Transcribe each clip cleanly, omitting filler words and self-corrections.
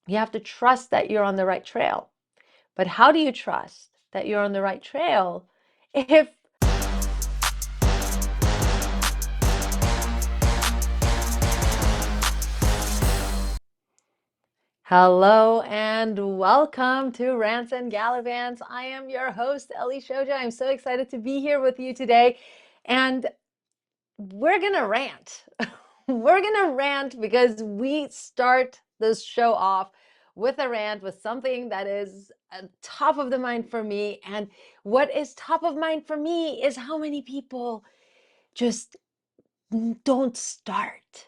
You have to trust that you're on the right trail. But how do you trust that you're on the right trail if Hello and welcome to Rants and Galavants. I am your host, Ellie Shoja. I'm so excited to be here with you today. And we're going to rant. We're going to rant because we start this show off with a rant, with something that is top of the mind for me. And what is top of mind for me is how many people just don't start.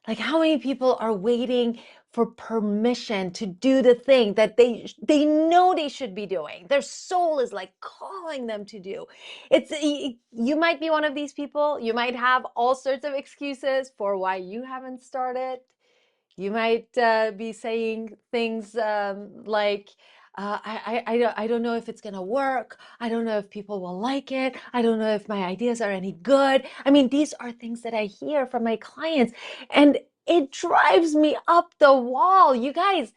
Like, how many people are waiting for permission to do the thing that they know they should be doing? Their soul is like calling them to do. You might be one of these people. You might have all sorts of excuses for why you haven't started. You might be saying things like, I don't know if it's going to work. I don't know if people will like it. I don't know if my ideas are any good. I mean, these are things that I hear from my clients, and it drives me up the wall. You guys,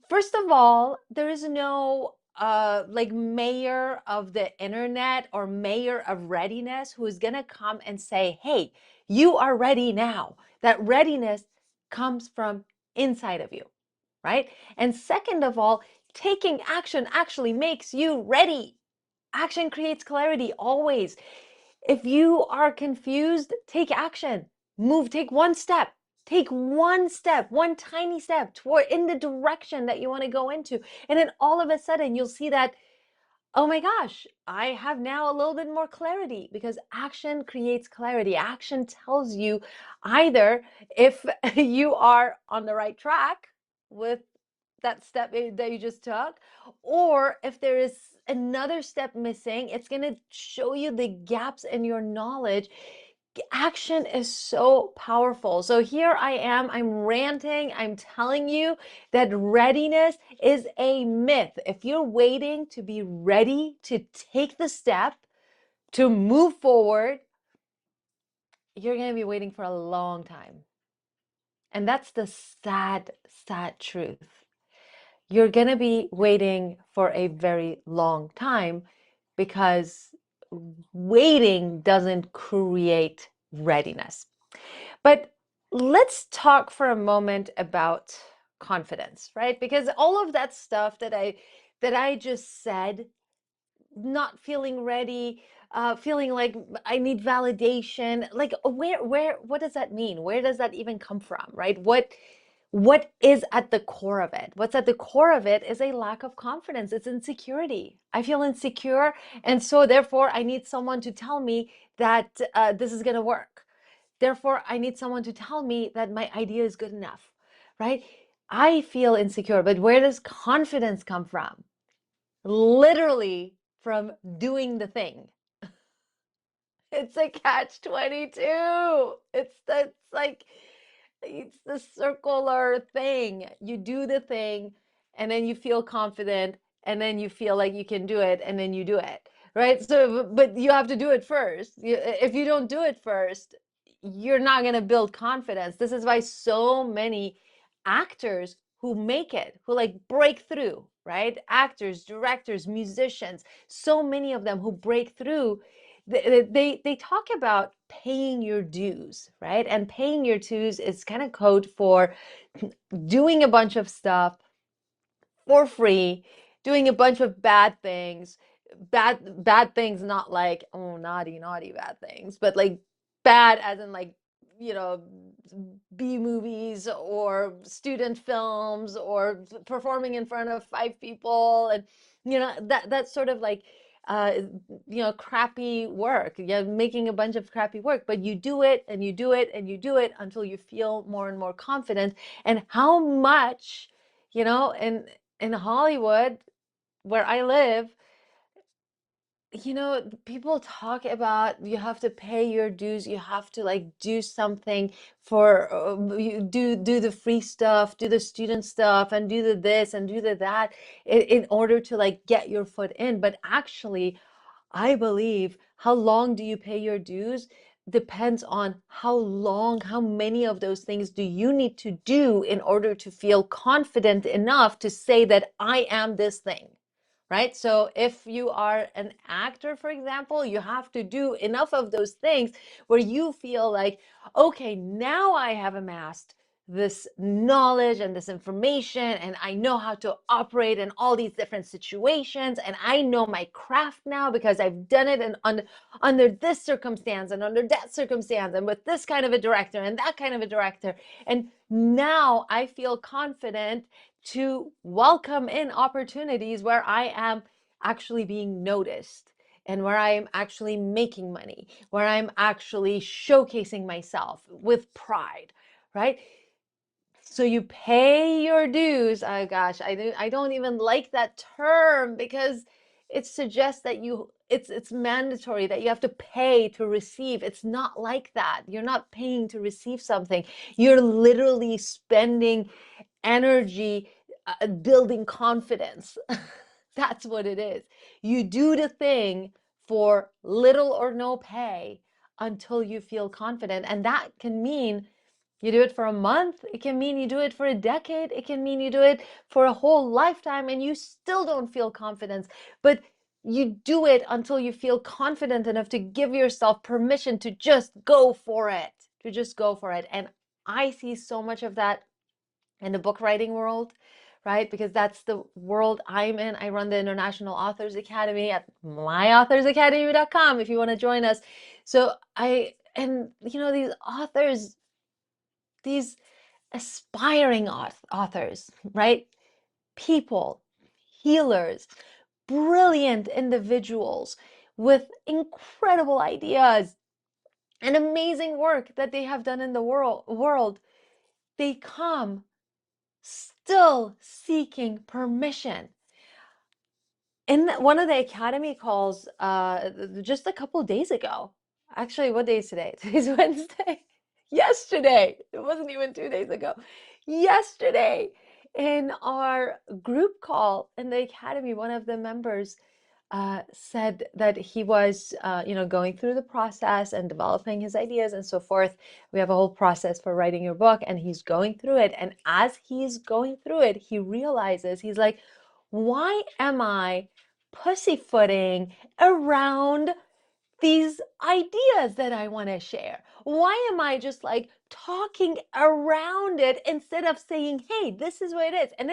first of all, there is no like mayor of the internet or mayor of readiness who is going to come and say, hey, you are ready now. That readiness comes from inside of you, right? And second of all, taking action actually makes you ready. Action creates clarity always. If you are confused, take action. Move, take one step. Take one step, one tiny step toward in the direction that you want to go into. And then all of a sudden you'll see that, oh my gosh, I have now a little bit more clarity, because action creates clarity. Action tells you either if you are on the right track with that step that you just took, or if there is another step missing, it's going to show you the gaps in your knowledge. Action is so powerful. So here I am, I'm ranting, I'm telling you that readiness is a myth. If you're waiting to be ready to take the step to move forward, you're going to be waiting for a long time. And that's the sad, sad truth. You're going to be waiting for a very long time, because waiting doesn't create readiness. But let's talk for a moment about confidence, right? Because all of that stuff that I just said, not feeling ready, feeling like I need validation, like what does that mean? Where does that even come from, right? What is at the core of it? What's at the core of it is a lack of confidence. It's insecurity. I feel insecure, and so therefore I need someone to tell me that this is going to work. Therefore, I need someone to tell me that my idea is good enough, right? I feel insecure, but where does confidence come from? Literally from doing the thing. It's a catch-22. It's the circular thing. You do the thing, and then you feel confident, and then you feel like you can do it, and then you do it, right? So, but you have to do it first. If you don't do it first, you're not going to build confidence. This is why so many actors who make it, who like break through, right? Actors, directors, musicians, so many of them who break through, they talk about paying your dues, right? And paying your dues is kind of code for doing a bunch of stuff for free, doing a bunch of bad things, bad things, not like, oh, naughty bad things, but like bad as in like, you know, B movies or student films or performing in front of 5 people, and that's sort of like uh crappy work. Yeah, making a bunch of crappy work, but you do it and you do it and you do it until you feel more and more confident. And how much, in Hollywood, where I live, people talk about you have to pay your dues, you have to like do something for you do the free stuff, do the student stuff, and do the this and do the that in order to like get your foot in. But actually, I believe, how long do you pay your dues? depends on how long, how many of those things do you need to do in order to feel confident enough to say that I am this thing, right? So if you are an actor, for example, you have to do enough of those things where you feel like, okay, now I have amassed this knowledge and this information, and I know how to operate in all these different situations, and I know my craft now because I've done it under this circumstance and under that circumstance and with this kind of a director and that kind of a director. And now I feel confident to welcome in opportunities where I am actually being noticed and where I am actually making money, where I'm actually showcasing myself with pride, right? So you pay your dues. Oh gosh, I don't even like that term because it suggests that it's mandatory that you have to pay to receive. It's not like that. You're not paying to receive something. You're literally spending energy building confidence. That's what it is. You do the thing for little or no pay until you feel confident. And that can mean you do it for a month. It can mean you do it for a decade. It can mean you do it for a whole lifetime and you still don't feel confidence. But you do it until you feel confident enough to give yourself permission to just go for it, to just go for it. And I see so much of that in the book writing world, right? Because that's the world I'm in. I run the International Authors Academy at myauthors.academy.com if you want to join us. So these authors, these aspiring authors, right? People, healers, brilliant individuals with incredible ideas and amazing work that they have done in the world. They come still seeking permission. In one of the academy calls just a couple days ago, actually, what day is today? Today's Wednesday. Yesterday, it wasn't even 2 days ago. Yesterday, in our group call in the academy, one of the members said that he was, going through the process and developing his ideas and so forth. We have a whole process for writing your book, and he's going through it. And as he's going through it, he realizes, he's like, why am I pussyfooting around these ideas that I want to share? Why am I just like talking around it instead of saying, hey, this is what it is? And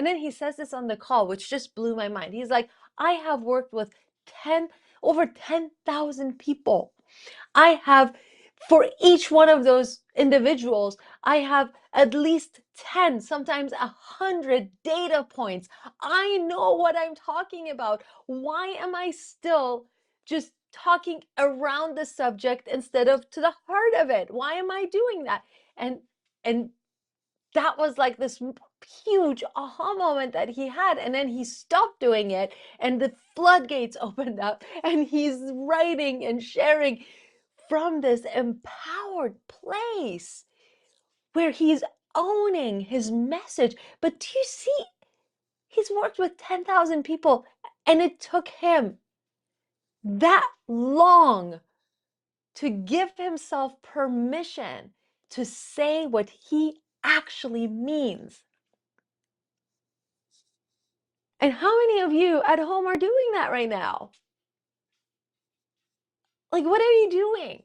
then he says this on the call, which just blew my mind. He's like, I have worked with over 10,000 people. I have, for each one of those individuals, I have at least 10, sometimes 100 data points. I know what I'm talking about. Why am I still just talking around the subject instead of to the heart of it? Why am I doing that? And that was like this huge aha moment that he had. And then he stopped doing it and the floodgates opened up and he's writing and sharing from this empowered place where he's owning his message. But do you see, he's worked with 10,000 people and it took him that long to give himself permission to say what he actually means. And how many of you at home are doing that right now? Like, what are you doing?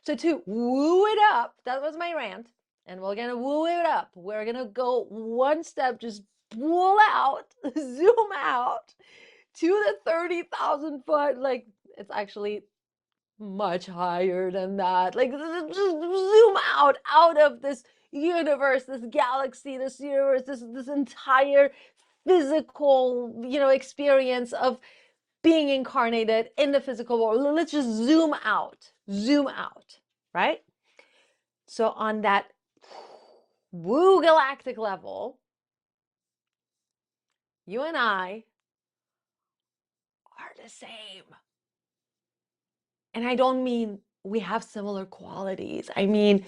So to woo it up, that was my rant, and we're gonna woo it up. We're gonna go one step, just pull out, zoom out to the 30,000 foot. Like, it's actually much higher than that. Like, just zoom out of this universe, this galaxy, this universe, this entire physical, experience of being incarnated in the physical world. Let's just zoom out, right? So on that woo galactic level, you and I are the same. And I don't mean we have similar qualities. I mean,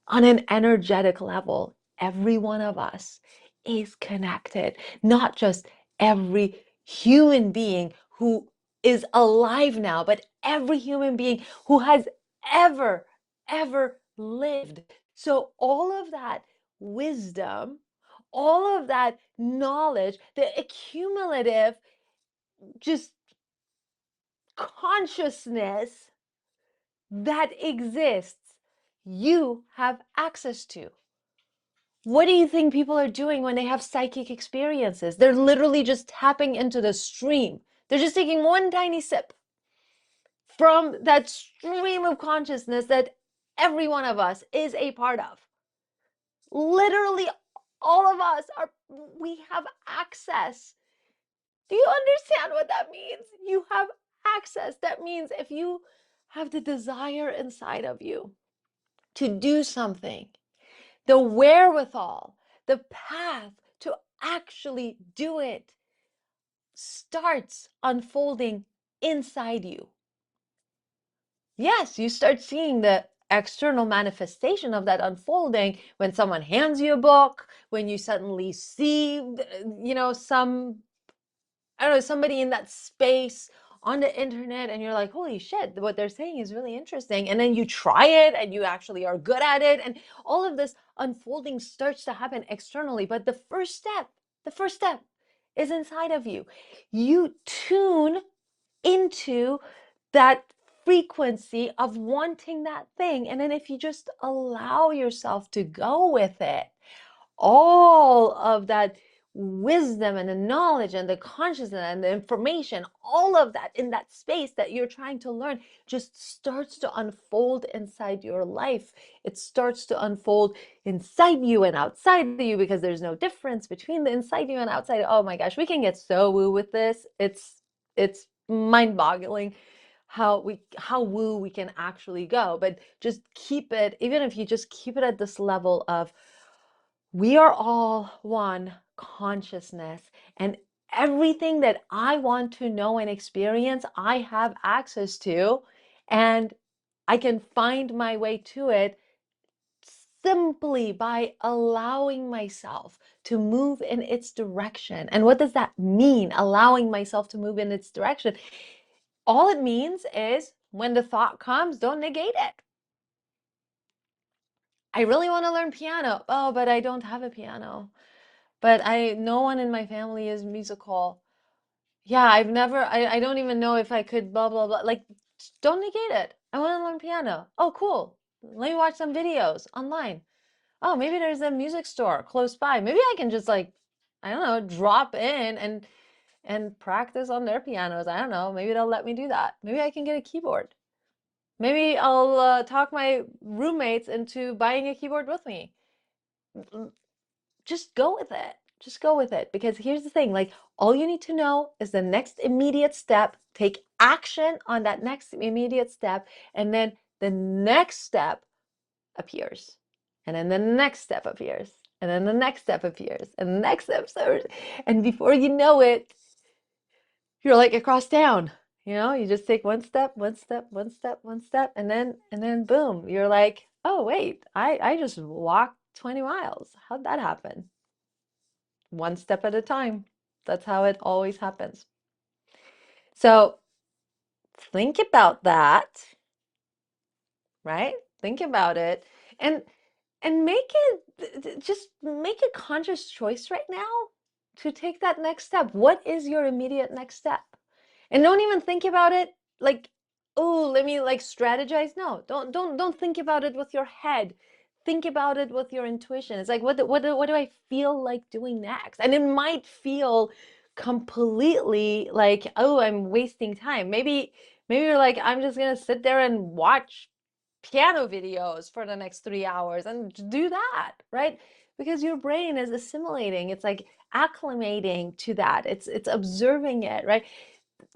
on an energetic level, every one of us is connected, not just every human being who is alive now, but every human being who has ever, ever lived. So all of that wisdom, all of that knowledge, the accumulative just consciousness that exists, you have access to. What do you think people are doing when they have psychic experiences? They're literally just tapping into the stream. They're just taking one tiny sip from that stream of consciousness that every one of us is a part of. Literally, all of us we have access. Do you understand what that means? You have access. That means if you have the desire inside of you to do something, the wherewithal, the path to actually do it starts unfolding inside you. Yes, you start seeing the external manifestation of that unfolding when someone hands you a book, when you suddenly see, I don't know, somebody in that space on the internet, and you're like, holy shit, what they're saying is really interesting. And then you try it and you actually are good at it. And all of this unfolding starts to happen externally. But the first step is inside of you. You tune into that frequency of wanting that thing. And then if you just allow yourself to go with it, all of that wisdom and the knowledge and the consciousness and the information, all of that in that space that you're trying to learn just starts to unfold inside your life. It starts to unfold inside you and outside of you, because there's no difference between the inside you and outside. Oh my gosh, we can get so woo with this. It's mind-boggling how woo we can actually go. But just keep it, even if you just keep it at this level of, we are all one consciousness, and everything that I want to know and experience, I have access to, and I can find my way to it simply by allowing myself to move in its direction. And what does that mean, allowing myself to move in its direction? All it means is, when the thought comes, don't negate it. I really want to learn piano. Oh, but I don't have a piano. But no one in my family is musical. Yeah, I don't even know if I could blah, blah, blah. Like, don't negate it. I want to learn piano. Oh, cool. Let me watch some videos online. Oh, maybe there's a music store close by. Maybe I can just, like, I don't know, drop in and practice on their pianos. I don't know. Maybe they'll let me do that. Maybe I can get a keyboard. Maybe I'll talk my roommates into buying a keyboard with me. Just go with it. Just go with it. Because here's the thing, like, all you need to know is the next immediate step. Take action on that next immediate step, and then the next step appears. And then the next step appears. And then the next step appears. And the next step appears. And before you know it, you're like across town. You just take one step, one step, one step, one step, and then boom, you're like, oh wait, I just walked 20 miles. How'd that happen? One step at a time. That's how it always happens. So think about that, right? Think about it, and make it, just make a conscious choice right now to take that next step. What is your immediate next step? And don't even think about it like, oh, let me like strategize. No, don't think about it with your head. Think about it with your intuition. It's like, what do I feel like doing next? And it might feel completely like, oh, I'm wasting time. Maybe you're like, I'm just gonna sit there and watch piano videos for the next 3 hours and do that, right? Because your brain is assimilating. It's like acclimating to that. It's observing it, right?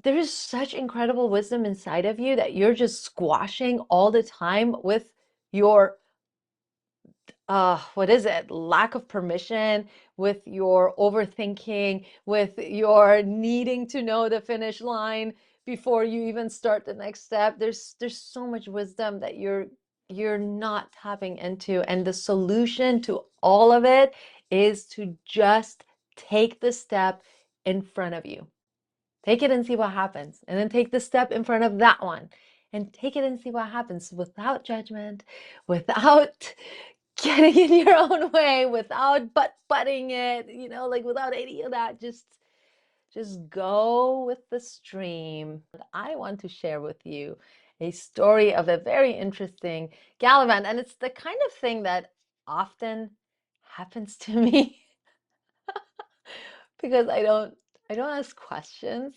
There is such incredible wisdom inside of you that you're just squashing all the time with your what is it, lack of permission, with your overthinking, with your needing to know the finish line before you even start the next step. There's so much wisdom that you're not tapping into, and the solution to all of it is to just take the step in front of you. Take it and see what happens, and then take the step in front of that one, and take it and see what happens without judgment, without getting in your own way, without butt-butting it, like without any of that. Just go with the stream. I want to share with you a story of a very interesting Galavant, and it's the kind of thing that often happens to me because I don't ask questions.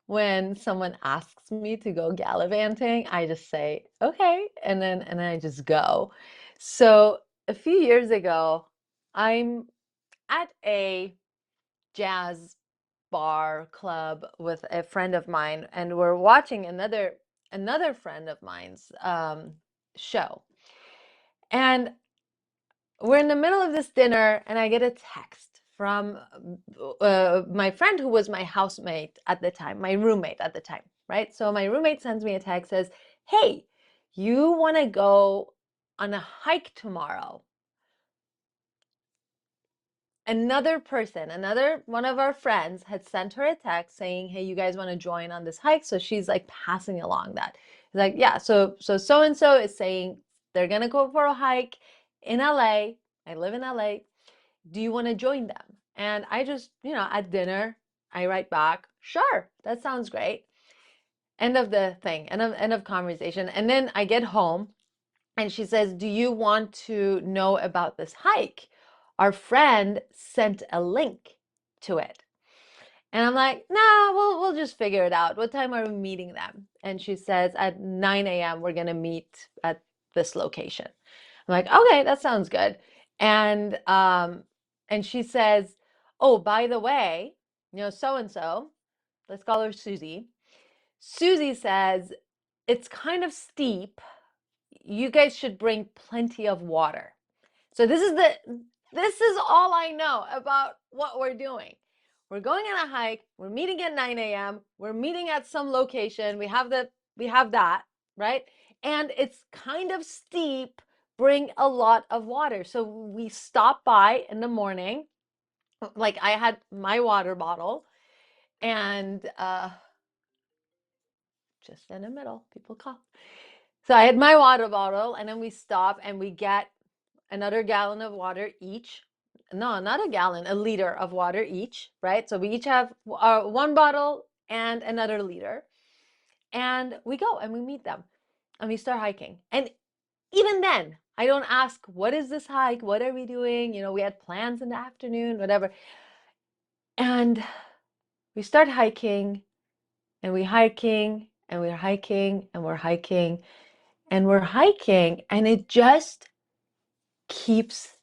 When someone asks me to go gallivanting, I just say, okay, and then I just go. So a few years ago, I'm at a jazz bar club with a friend of mine, and we're watching another friend of mine's show. And we're in the middle of this dinner, and I get a text from my friend who was my housemate at the time, my roommate at the time, right? So my roommate sends me a text, says, hey, you want to go on a hike tomorrow? Another person, another one of our friends had sent her a text saying, hey, you guys want to join on this hike? So she's like passing along that. Like, yeah, so-and-so is saying they're going to go for a hike in LA. I live in LA. Do you want to join them? And I just, at dinner, I write back, sure, that sounds great. End of the thing, end of conversation. And then I get home and she says, do you want to know about this hike? Our friend sent a link to it. And I'm like, nah, we'll just figure it out. What time are we meeting them? And she says, at 9 a.m., we're going to meet at this location. I'm like, okay, that sounds good. And she says, oh, by the way, so-and-so, let's call her Susie. Susie says, it's kind of steep. You guys should bring plenty of water. So this is all I know about what we're doing. We're going on a hike. We're meeting at 9 a.m. We're meeting at some location. We have that, right? And it's kind of steep. Bring a lot of water. So we stop by in the morning. Like I had my water bottle, and just in the middle, people call. So I had my water bottle, and then we stop and we get another gallon of water each. No, not a gallon, a liter of water each, right? So we each have one bottle and another liter. And we go and we meet them and we start hiking. And even then, I don't ask, what is this hike? What are we doing? We had plans in the afternoon, whatever. And we start hiking and we're hiking and we're hiking and we're hiking and we're hiking, and it just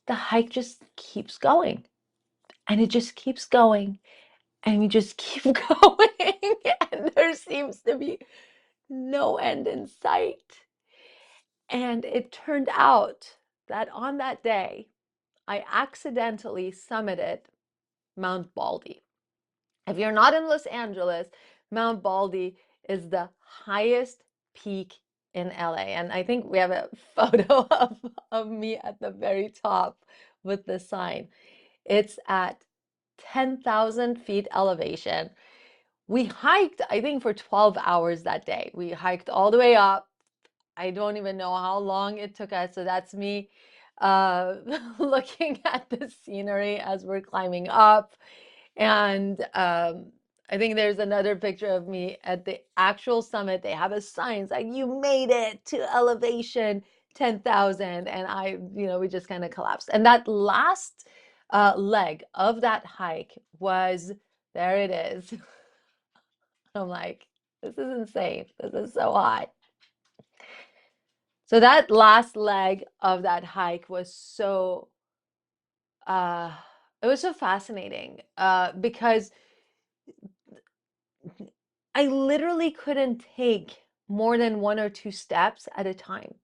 the hike just keeps going, and it just keeps going, and we just keep going, and there seems to be no end in sight. And it turned out that on that day, I accidentally summited Mount Baldy. If you're not in Los Angeles, Mount Baldy is the highest peak in LA. And I think we have a photo of me at the very top with the sign. It's at 10,000 feet elevation. We hiked, I think, for 12 hours that day. We hiked all the way up. I don't even know how long it took us. So that's me looking at the scenery as we're climbing up. And I think there's another picture of me at the actual summit. They have a sign like, you made it to elevation 10,000. And we just kind of collapsed. And that last leg of that hike was, there it is. I'm like, this is insane. This is so high. So that last leg of that hike was so, it was so fascinating because I literally couldn't take more than one or two steps at a time.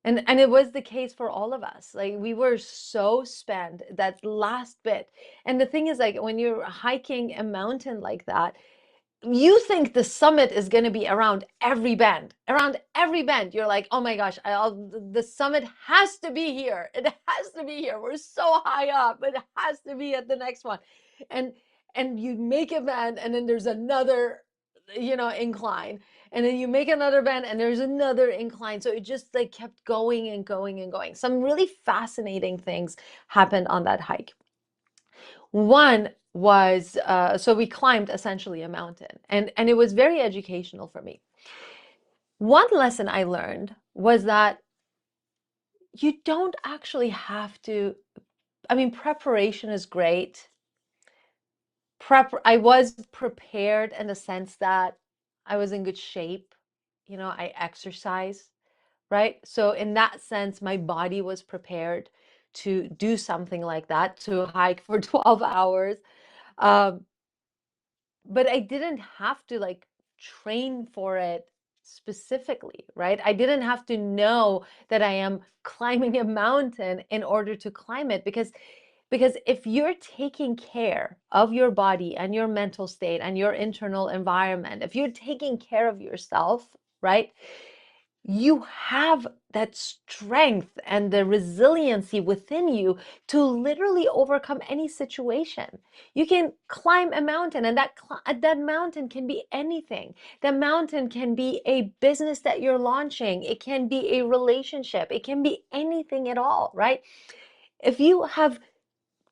And it was the case for all of us. Like, we were so spent that last bit. And the thing is, like, when you're hiking a mountain like that, you think the summit is going to be around every bend. Around every bend, you're like, oh my gosh, the summit has to be here. It has to be here. We're so high up. It has to be at the next one. And you make a bend, and then there's another, incline. and then you make another bend and there's another incline. So it just like kept going and going and going. Some really fascinating things happened on that hike. One was, so we climbed essentially a mountain, and it was very educational for me. One lesson I learned was that you don't actually have to, I mean, preparation is great. I was prepared in the sense that I was in good shape. You know, I exercise, right? So in that sense, my body was prepared to do something like that, to hike for 12 hours. Um, but I didn't have to like train for it specifically, right? I didn't have to know that I am climbing a mountain in order to climb it, because if you're taking care of your body and your mental state and your internal environment, if you're taking care of yourself, right, you have that strength and the resiliency within you to literally overcome any situation. You can climb a mountain, and that mountain can be anything. The mountain can be a business that you're launching. It can be a relationship. It can be anything at all, right? If you have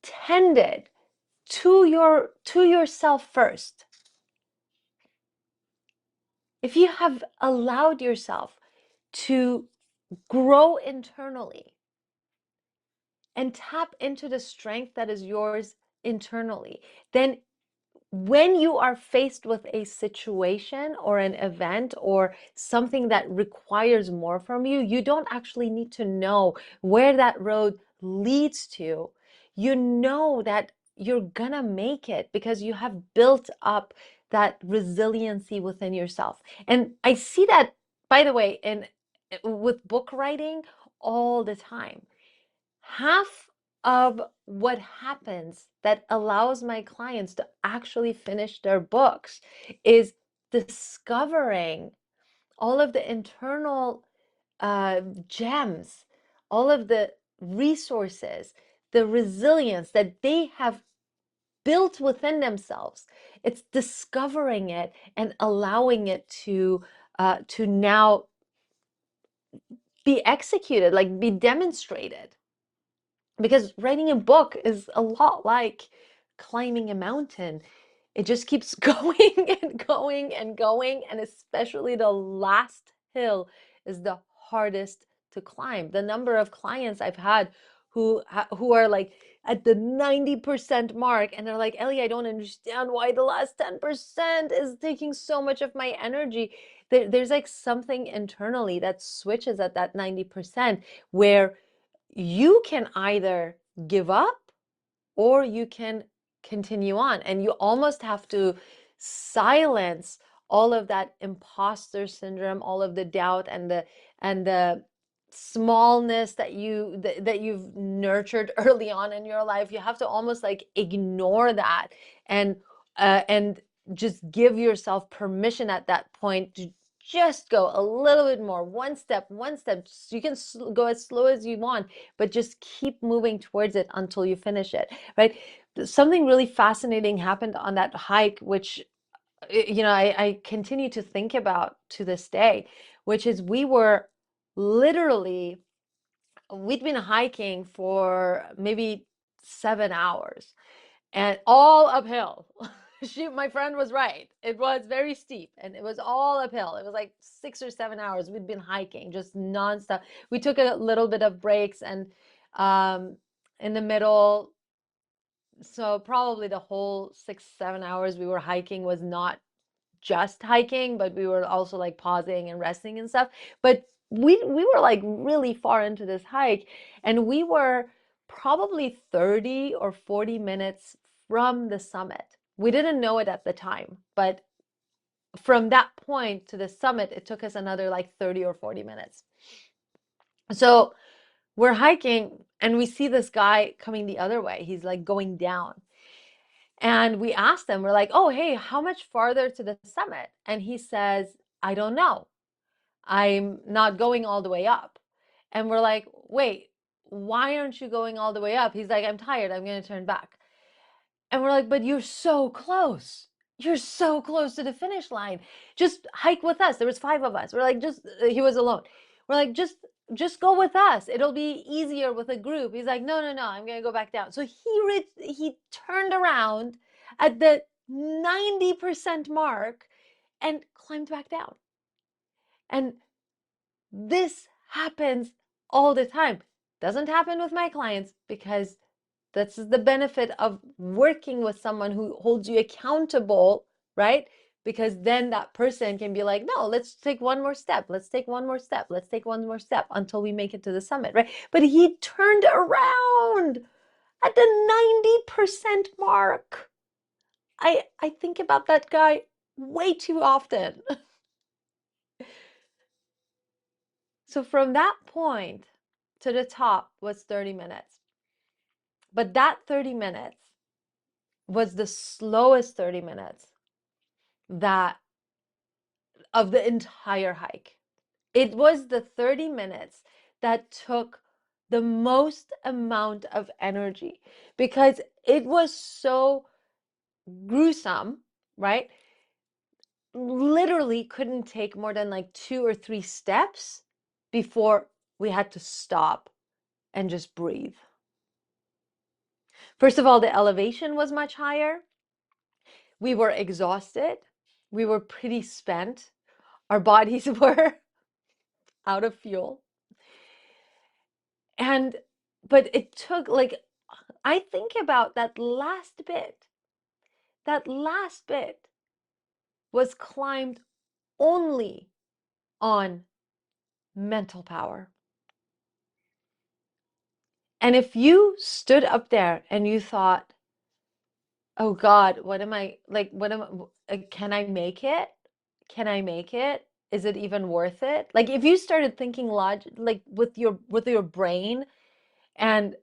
tended to yourself first, if you have allowed yourself to grow internally and tap into the strength that is yours internally, then when you are faced with a situation or an event or something that requires more from you, you don't actually need to know where that road leads to. You know that you're gonna make it because you have built up that resiliency within yourself. And I see that, by the way, in with book writing all the time. Half of what happens that allows my clients to actually finish their books is discovering all of the internal gems, all of the resources, the resilience that they have built within themselves. It's discovering it and allowing it to now be executed, like be demonstrated. Because writing a book is a lot like climbing a mountain. It just keeps going and going and going, and especially the last hill is the hardest to climb. The number of clients I've had who are like at the 90% mark, and they're like, Ellie, I don't understand why the last 10% is taking so much of my energy. There's like something internally that switches at that 90%, where you can either give up or you can continue on. And you almost have to silence all of that imposter syndrome, all of the doubt and the smallness that you've nurtured early on in your life. You have to almost like ignore that and just give yourself permission at that point to just go a little bit more, one step, one step. You can go as slow as you want, but just keep moving towards it until you finish it, right? Something really fascinating happened on that hike, which I continue to think about to this day, which is we were literally, we'd been hiking for maybe 7 hours and all uphill. My friend was right. It was very steep and it was all uphill. It was like 6 or 7 hours. We'd been hiking just nonstop. We took a little bit of breaks and in the middle. So probably the whole 6, 7 hours we were hiking was not just hiking, but we were also like pausing and resting and stuff. But we were like really far into this hike, and we were probably 30 or 40 minutes from the summit. We didn't know it at the time, but from that point to the summit, it took us another like 30 or 40 minutes. So we're hiking and we see this guy coming the other way. He's like going down. And we asked him, we're like, oh, hey, how much farther to the summit? And he says, I don't know. I'm not going all the way up. And we're like, wait, why aren't you going all the way up? He's like, I'm tired. I'm going to turn back. And we're like, but you're so close. you're so close to the finish line. Just hike with us. There was 5 of us. We're like, just he was alone. We're like, just go with us. It'll be easier with a group. He's like, no, no, no, I'm gonna go back down. So he turned around at the 90% mark and climbed back down. And this happens all the time. Doesn't happen with my clients because that's the benefit of working with someone who holds you accountable, right? Because then that person can be like, no, let's take one more step. Let's take one more step. Let's take one more step until we make it to the summit, right? But he turned around at the 90% mark. I think about that guy way too often. So from that point to the top was 30 minutes. But that 30 minutes was the slowest 30 minutes that of the entire hike. It was the 30 minutes that took the most amount of energy because it was so gruesome, right? Literally couldn't take more than like 2 or 3 steps before we had to stop and just breathe. First of all, the elevation was much higher. We were exhausted. We were pretty spent. Our bodies were out of fuel. But it took, like, I think about that last bit. That last bit was climbed only on mental power. And if you stood up there and you thought, oh God, what am I, like, can I make it? Can I make it? Is it even worth it? Like, if you started thinking like with your brain, and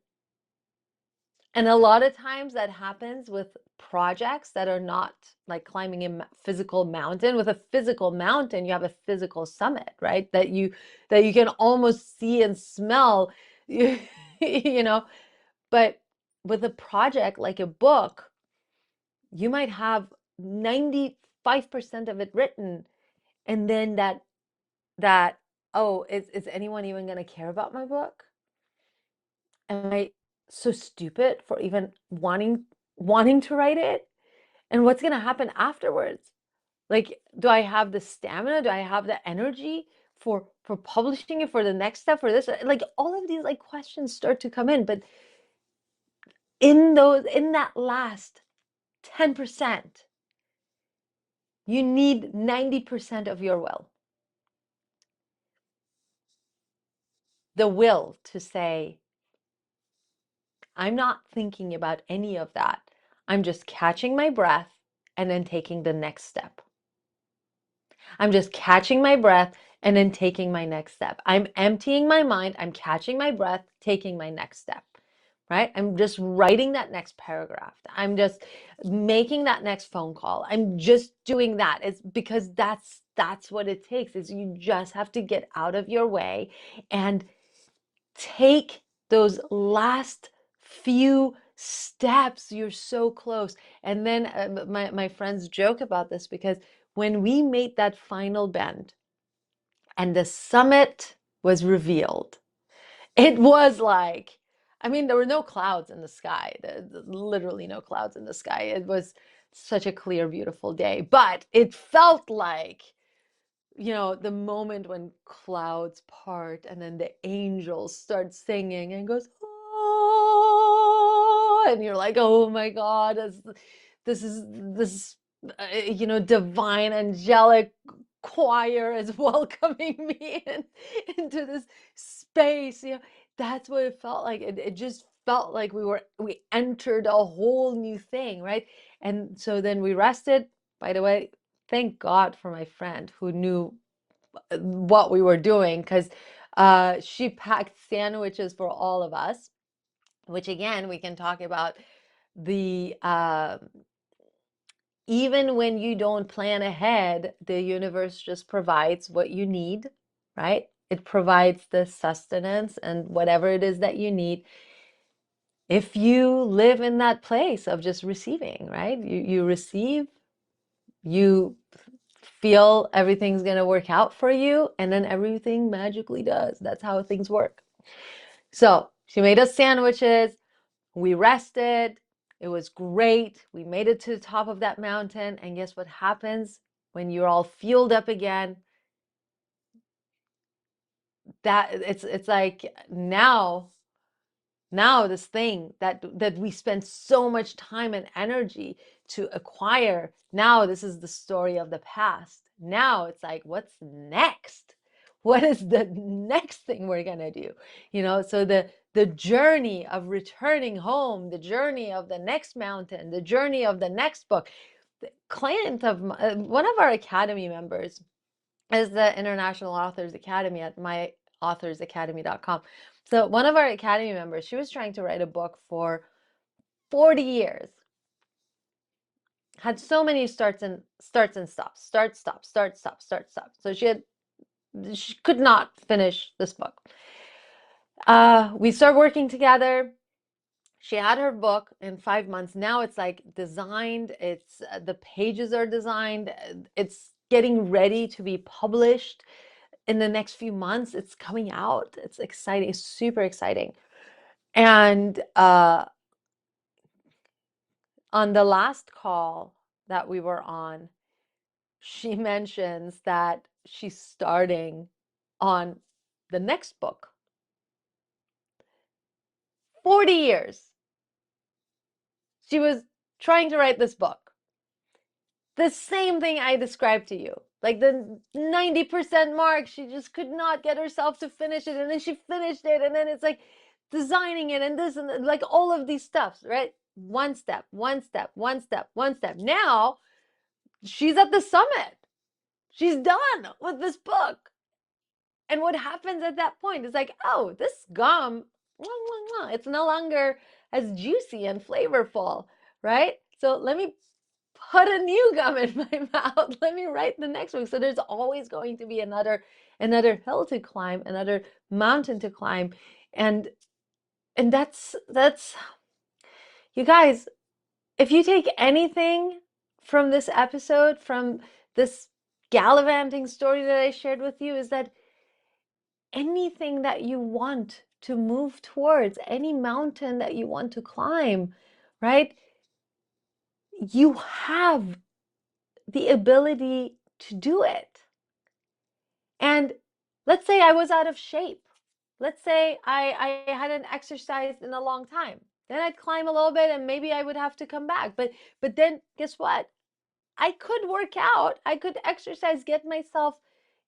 a lot of times that happens with projects that are not like climbing a physical mountain. With a physical mountain, you have a physical summit, right? That you can almost see and smell, you know. But with a project like a book, you might have 95% of it written, and then that oh, is anyone even going to care about my book? Am I so stupid for even wanting to write it? And what's going to happen afterwards? Like, do I have the stamina? Do I have the energy for publishing it, for the next step, for this? Like, all of these like questions start to come in. But in that last 10%, you need 90% of your will. The will to say, I'm not thinking about any of that. I'm just catching my breath and then taking the next step. I'm just catching my breath and then taking my next step. I'm emptying my mind. I'm catching my breath, taking my next step, right? I'm just writing that next paragraph. I'm just making that next phone call. I'm just doing that. It's because that's what it takes. Is you just have to get out of your way and take those last few steps. You're so close. And then my friends joke about this, because when we made that final bend and the summit was revealed, it was like, I mean, there were no clouds in the sky. Literally no clouds in the sky. It was such a clear, beautiful day, but it felt like, the moment when clouds part and then the angels start singing and goes, oh, and you're like, oh my God, this divine angelic choir is welcoming me into this space. That's what it felt like. It just felt like we entered a whole new thing, right? And so then we rested. By the way, thank God for my friend who knew what we were doing, because she packed sandwiches for all of us, which again, we can talk about the even when you don't plan ahead, the universe just provides what you need, right? It provides the sustenance and whatever it is that you need. If you live in that place of just receiving, right? You receive You feel everything's going to work out for you, and then everything magically does. That's how things work. So she made us sandwiches. We rested. It was great. We made it to the top of that mountain. And guess what happens when you're all fueled up again? That it's like now this thing that we spend so much time and energy to acquire, now this is the story of the past. Now it's like, what's next? What is the next thing we're gonna do? So the journey of returning home, the journey of the next mountain, the journey of the next book. The client of one of our academy members is the International Authors Academy at myauthors.academy.com. So one of our academy members, she was trying to write a book for 40 years. Had so many starts and stops, start, stop, start, stop, start, stop. So she could not finish this book. We started working together. She had her book in 5 months. Now it's like designed. It's the pages are designed. It's getting ready to be published. In the next few months, it's coming out. It's exciting. It's super exciting. And on the last call that we were on, she mentions that she's starting on the next book. 40 years. She was trying to write this book. The same thing I described to you. Like the 90% mark, she just could not get herself to finish it. And then she finished it. And then it's like designing it and this and like all of these stuffs, right? One step, one step, one step, one step. Now she's at the summit. She's done with this book. And what happens at that point is like, oh, this gum, it's no longer as juicy and flavorful, right? So let me put a new gum in my mouth. Let me write the next one. So there's always going to be another hill to climb, another mountain to climb. And that's you guys, if you take anything from this episode, from this gallivanting story that I shared with you, is that anything that you want to move towards, any mountain that you want to climb, right? You have the ability to do it. And let's say I was out of shape. Let's say I hadn't exercised in a long time. Then I'd climb a little bit and maybe I would have to come back. But then guess what? I could work out. I could exercise, get myself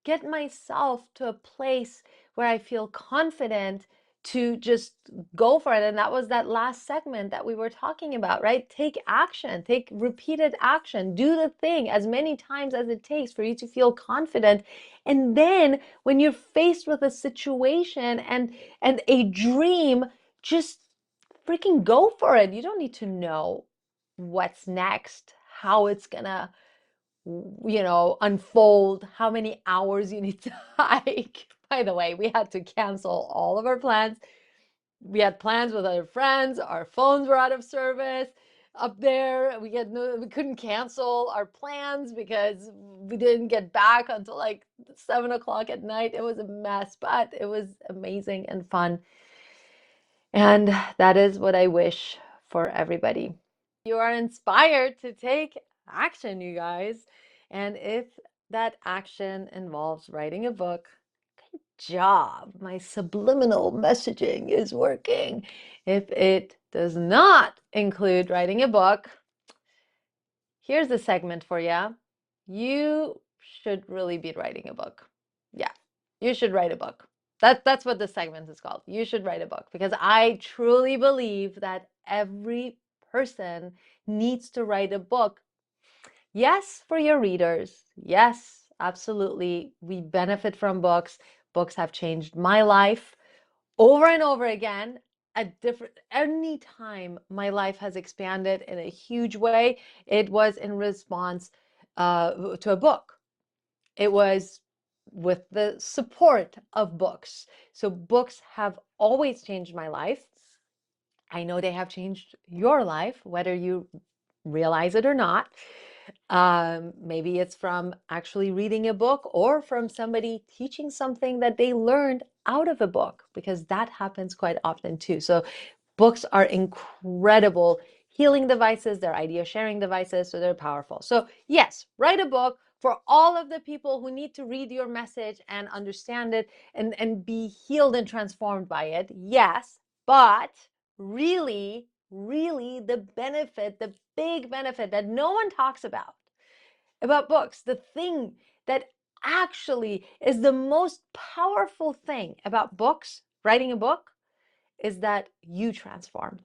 to a place where I feel confident to just go for it. And that was that last segment that we were talking about, right? Take action, take repeated action, do the thing as many times as it takes for you to feel confident. And then when you're faced with a situation and a dream, just freaking go for it. You don't need to know what's next, how it's gonna unfold, how many hours you need to hike. By the way, we had to cancel all of our plans. We had plans with other friends. Our phones were out of service up there. We couldn't cancel our plans because we didn't get back until like 7 o'clock at night. It was a mess, but it was amazing and fun. And that is what I wish for everybody. You are inspired to take action, you guys. And if that action involves writing a book, good job. My subliminal messaging is working. If it does not include writing a book, here's a segment for you. You should really be writing a book. Yeah, you should write a book. That's what this segment is called. You should write a book, because I truly believe that every person needs to write a book. Yes, for your readers. Yes, absolutely. We benefit from books. Books have changed my life over and over again. Any time my life has expanded in a huge way, it was in response to a book. It was with the support of books. So books have always changed my life. I know they have changed your life, whether you realize it or not. Maybe it's from actually reading a book or from somebody teaching something that they learned out of a book, because that happens quite often too. So books are incredible healing devices, they're idea sharing devices, so they're powerful. So yes, write a book for all of the people who need to read your message and understand it and be healed and transformed by it. Yes, but really, really the benefit, the big benefit that no one talks about books, the thing that actually is the most powerful thing about books, writing a book, is that you transform.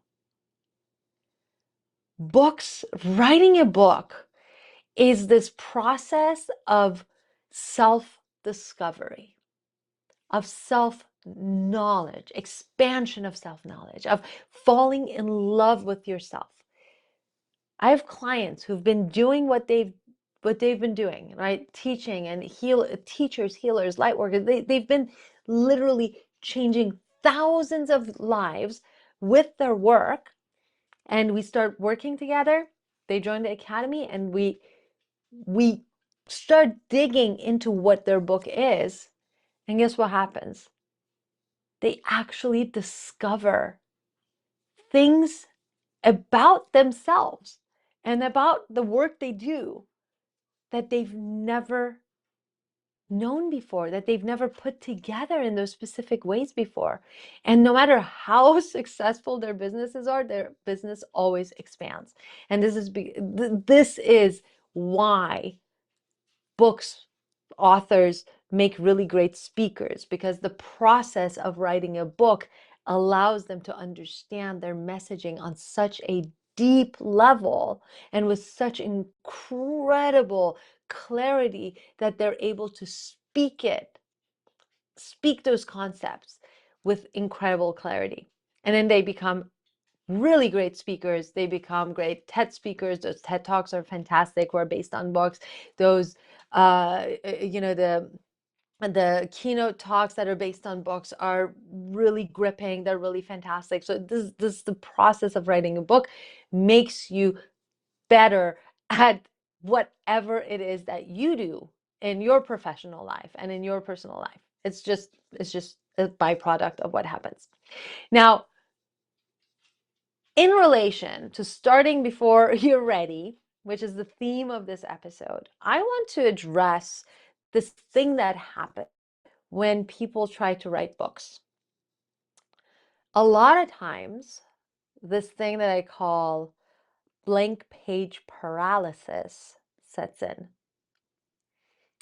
Books, writing a book is this process of self-discovery, of self-knowledge, expansion of self-knowledge, of falling in love with yourself. I have clients who've been doing what they've been doing, right? Teaching and teachers, healers, light workers. They've been literally changing thousands of lives with their work. And we start working together. They join the academy, and we start digging into what their book is. And guess what happens? They actually discover things about themselves and about the work they do that they've never known before, that they've never put together in those specific ways before. And no matter how successful their businesses are, their business always expands. And this is why books authors make really great speakers, because the process of writing a book allows them to understand their messaging on such a deep level and with such incredible clarity that they're able to speak those concepts with incredible clarity. And then they become really great speakers. They become great TED speakers. Those TED Talks are fantastic, who are based on books. Those, the keynote talks that are based on books are really gripping. They're really fantastic. So the process of writing a book makes you better at whatever it is that you do in your professional life and in your personal life. It's just a byproduct of what happens. Now, in relation to starting before you're ready, which is the theme of this episode, I want to address this thing that happens when people try to write books. A lot of times, this thing that I call blank page paralysis sets in.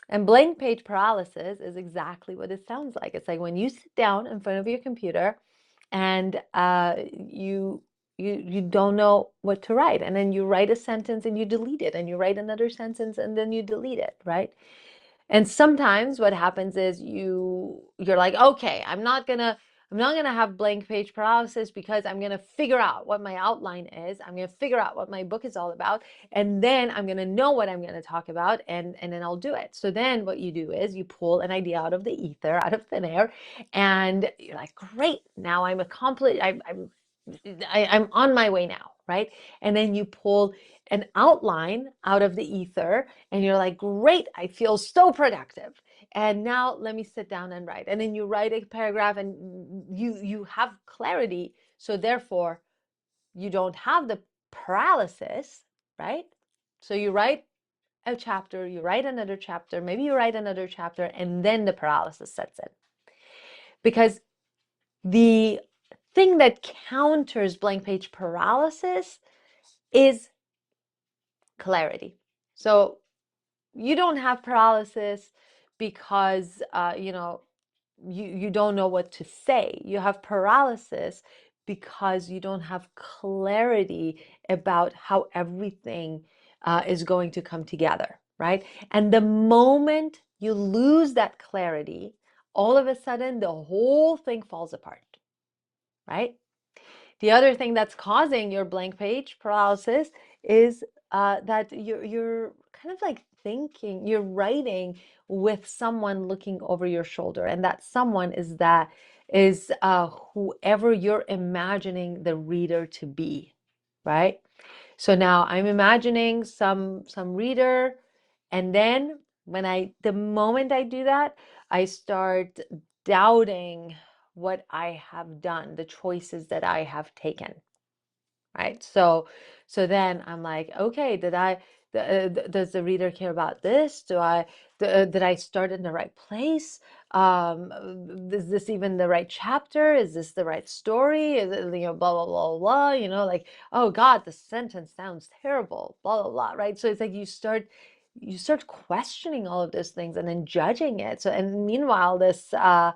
And blank page paralysis is exactly what it sounds like. It's like when you sit down in front of your computer and you don't know what to write, and then you write a sentence and you delete it, and you write another sentence and then you delete it, right? And sometimes what happens is you're like, okay, I'm not gonna have blank page paralysis, because I'm gonna figure out what my outline is. I'm gonna figure out what my book is all about, and then I'm gonna know what I'm gonna talk about, and then I'll do it. So then what you do is you pull an idea out of the ether, out of thin air, and you're like, great, now I'm accomplished. I'm on my way now, right? And then you pull an outline out of the ether, and you're like, great, I feel so productive. And now let me sit down and write. And then you write a paragraph, and you have clarity. So therefore, you don't have the paralysis, right? So you write a chapter, you write another chapter, maybe you write another chapter, and then the paralysis sets in. Because the thing that counters blank page paralysis is clarity. So you don't have paralysis because you don't know what to say. You have paralysis because you don't have clarity about how everything is going to come together, right? And the moment you lose that clarity, all of a sudden the whole thing falls apart, right? The other thing that's causing your blank page paralysis is that you're kind of like thinking, you're writing with someone looking over your shoulder, and that someone is whoever you're imagining the reader to be, right? So now I'm imagining some reader, and then the moment I do that, I start doubting what I have done, the choices that I have taken, right? So then I'm like, okay, does the reader care about this? Did I start in the right place? Is this even the right chapter? Is this the right story? Is it, blah, blah, blah, blah, like, oh God, the sentence sounds terrible, blah, blah, blah, right? So it's like you start questioning all of those things and then judging it. So, and meanwhile, this kind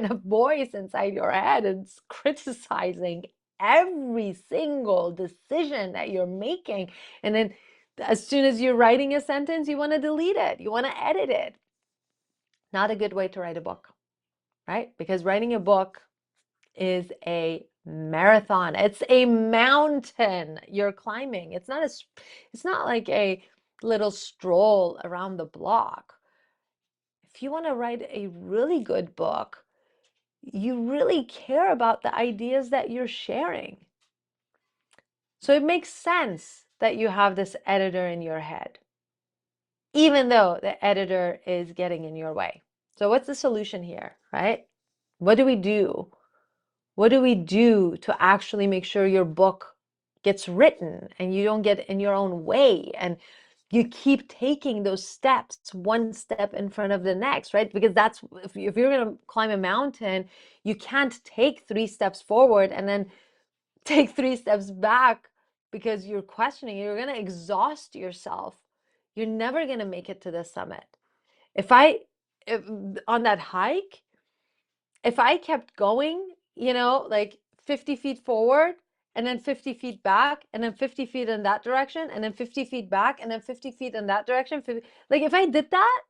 of voice inside your head is criticizing every single decision that you're making. And then as soon as you're writing a sentence, you want to delete it, you want to edit it. Not a good way to write a book, right? Because writing a book is a marathon. It's a mountain you're climbing. It's not like a little stroll around the block. If you want to write a really good book, you really care about the ideas that you're sharing. So it makes sense that you have this editor in your head, even though the editor is getting in your way. So what's the solution here, right? What do we do? What do we do to actually make sure your book gets written and you don't get in your own way and you keep taking those steps, one step in front of the next, right? Because that's, if you're going to climb a mountain, you can't take 3 steps forward and then take 3 steps back because you're questioning. You're going to exhaust yourself. You're never going to make it to the summit. If on that hike, if I kept going, like 50 feet forward and then 50 feet back and then 50 feet in that direction and then 50 feet back and then 50 feet in that direction, like if I did that,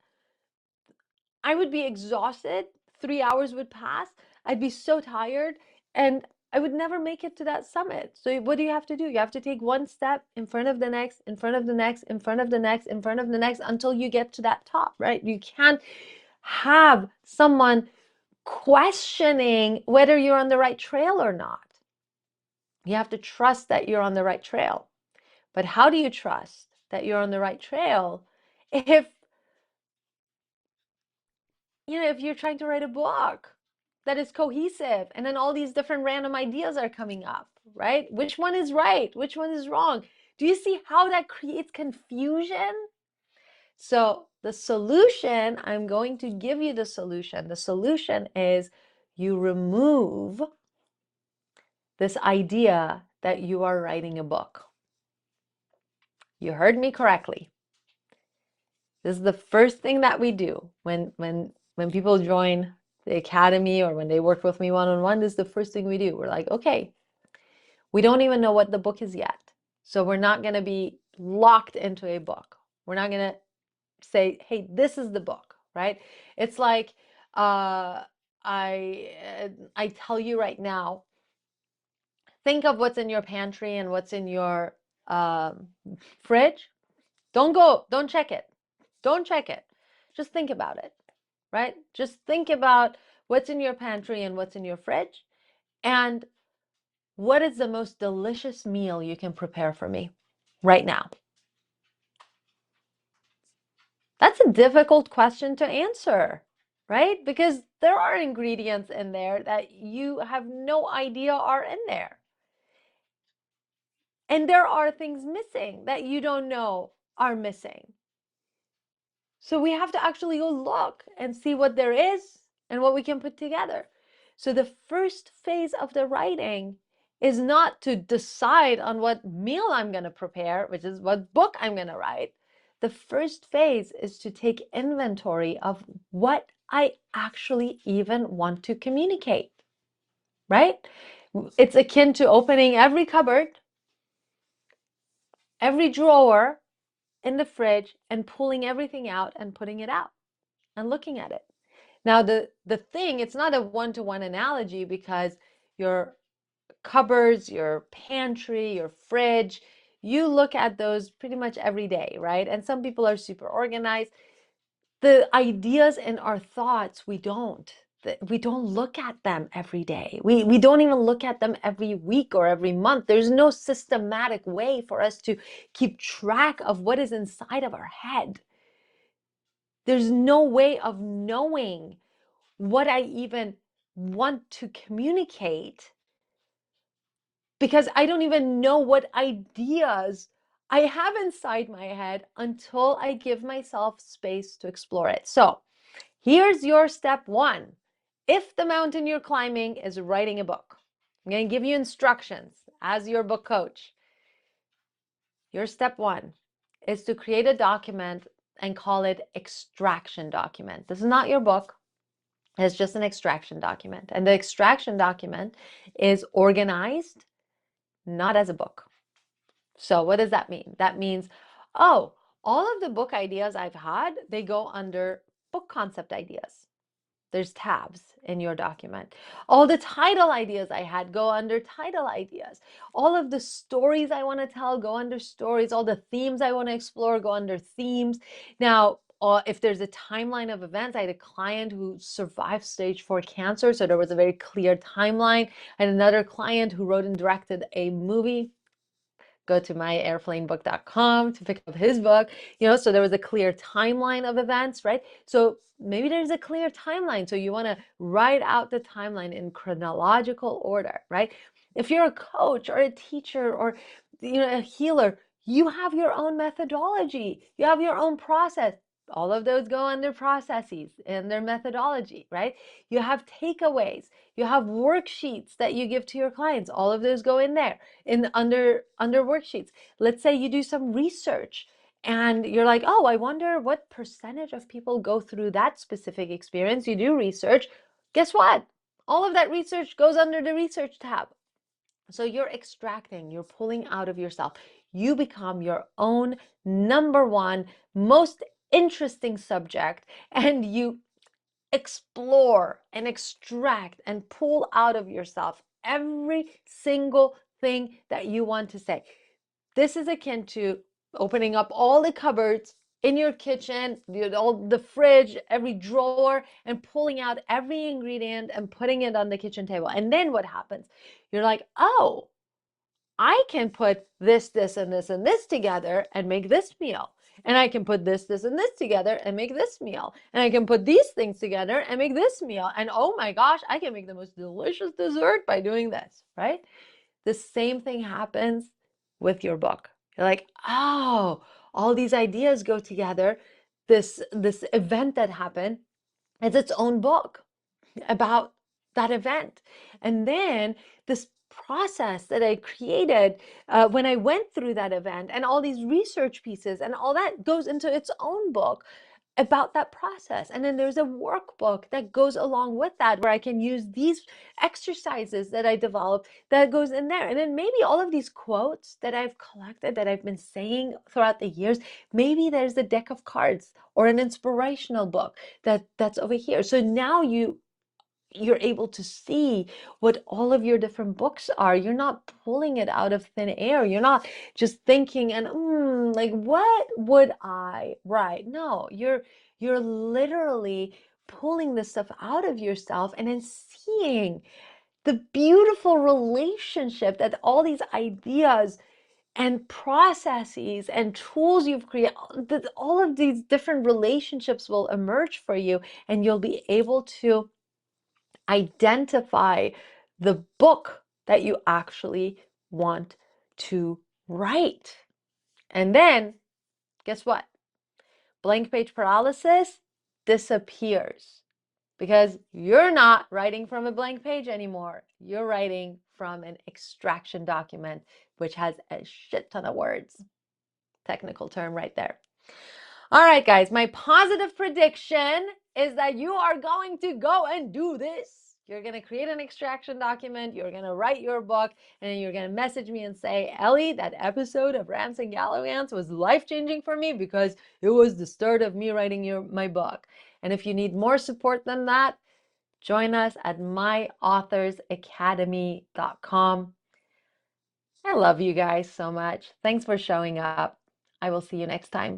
I would be exhausted. 3 hours would pass. I'd be so tired and I would never make it to that summit. So what do? You have to take one step in front of the next, in front of the next, in front of the next, in front of the next, until you get to that top, right? You can't have someone questioning whether you're on the right trail or not. You have to trust that you're on the right trail. But how do you trust that you're on the right trail if if you're trying to write a book that is cohesive and then all these different random ideas are coming up, right? Which one is right? Which one is wrong? Do you see how that creates confusion? So the solution, I'm going to give you the solution. The solution is you remove this idea that you are writing a book. You heard me correctly. This is the first thing that we do when people join the academy or when they work with me one-on-one. This is the first thing we do. We're like, okay, we don't even know what the book is yet. So we're not going to be locked into a book. We're not going to say, hey, this is the book, right? It's like I tell you right now, think of what's in your pantry and what's in your fridge. Don't check it. Don't check it. Just think about it, right? Just think about what's in your pantry and what's in your fridge, and what is the most delicious meal you can prepare for me right now? That's a difficult question to answer, right? Because there are ingredients in there that you have no idea are in there. And there are things missing that you don't know are missing. So we have to actually go look and see what there is and what we can put together. So the first phase of the writing is not to decide on what meal I'm going to prepare, which is what book I'm going to write. The first phase is to take inventory of what I actually even want to communicate, right? It's akin to opening every cupboard, every drawer in the fridge, and pulling everything out and putting it out and looking at it. Now, the thing, it's not a one-to-one analogy, because your cupboards, your pantry, your fridge, you look at those pretty much every day, right? And some people are super organized. The ideas and our thoughts, we don't. we don't look at them every day. We don't even look at them every week or every month. There's no systematic way for us to keep track of what is inside of our head. There's no way of knowing what I even want to communicate, because I don't even know what ideas I have inside my head until I give myself space to explore it. So here's your step one. If the mountain you're climbing is writing a book, I'm going to give you instructions as your book coach. Your step one is to create a document and call it extraction document. This is not your book. It's just an extraction document. And the extraction document is organized, not as a book. So what does that mean? That means, oh, all of the book ideas I've had, they go under book concept ideas. There's tabs in your document. All the title ideas I had go under title ideas. All of the stories I want to tell go under stories. All the themes I want to explore go under themes. Now, if there's a timeline of events, I had a client who survived stage 4 cancer, so there was a very clear timeline. I had another client who wrote and directed a movie. Go to myairplanebook.com to pick up his book, so there was a clear timeline of events, right? So maybe there's a clear timeline. So you want to write out the timeline in chronological order, right? If you're a coach or a teacher or, a healer, you have your own methodology. You have your own process. All of those go under processes and their methodology, right? You have takeaways. You have worksheets that you give to your clients. All of those go in there under worksheets. Let's say you do some research and you're like, oh, I wonder what percentage of people go through that specific experience. You do research. Guess what? All of that research goes under the research tab. So you're extracting, you're pulling out of yourself. You become your own number one most interesting subject, and you explore and extract and pull out of yourself every single thing that you want to say. This is akin to opening up all the cupboards in your kitchen, all the fridge, every drawer, and pulling out every ingredient and putting it on the kitchen table. And then what happens? You're like, oh, I can put this, this, and this, and this together and make this meal. And I can put this, this, and this together and make this meal. And I can put these things together and make this meal. And oh my gosh, I can make the most delicious dessert by doing this, right? The same thing happens with your book. You're like, oh, all these ideas go together. This event that happened is its own book about that event. And then this process that I created when I went through that event and all these research pieces and all that goes into its own book about that process. And then there's a workbook that goes along with that where I can use these exercises that I developed that goes in there. And then maybe all of these quotes that I've collected that I've been saying throughout the years, maybe there's a deck of cards or an inspirational book that's over here. So now you're able to see what all of your different books are. You're not pulling it out of thin air. You're not just thinking and like, what would I write? No, you're literally pulling this stuff out of yourself and then seeing the beautiful relationship that all these ideas and processes and tools you've created, all of these different relationships will emerge for you, and you'll be able to identify the book that you actually want to write. And then, guess what? Blank page paralysis disappears because you're not writing from a blank page anymore. You're writing from an extraction document, which has a shit ton of words. Technical term right there. All right, guys, my positive prediction is that you are going to go and do this. You're going to create an extraction document, you're going to write your book, and then you're going to message me and say, Ellie, that episode of Rants and Galavants was life-changing for me because it was the start of me writing my book. And if you need more support than that, join us at myauthoracademy.com. I love you guys so much. Thanks for showing up. I will see you next time.